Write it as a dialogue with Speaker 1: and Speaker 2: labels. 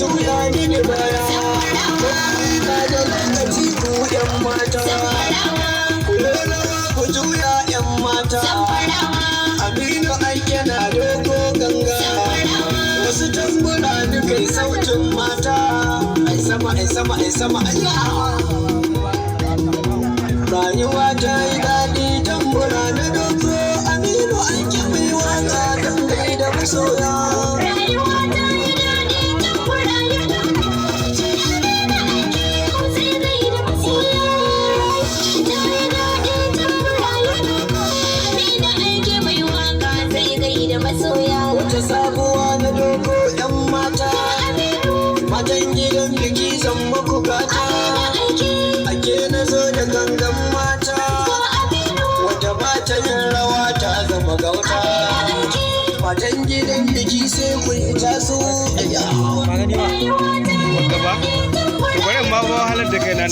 Speaker 1: juya mini baya na da lokaci ku yan mata ku lalawa ku juya yan mata Aminu ake na dogo ganga wasu tambura ni kai sautin mata ai sama ai sama ai sama ai rayuwa ta yi daɗi tambura na dogo Aminu ake mai waka don gaida masoya wata sabuwa na dogo yan mata matan gidan biki zan maku gata ake na zo da gangan mata wata bata yin rawa ta zama gauta matan gidan biki sai ku yi taso
Speaker 2: gaba to bari ma ba halar da kai nan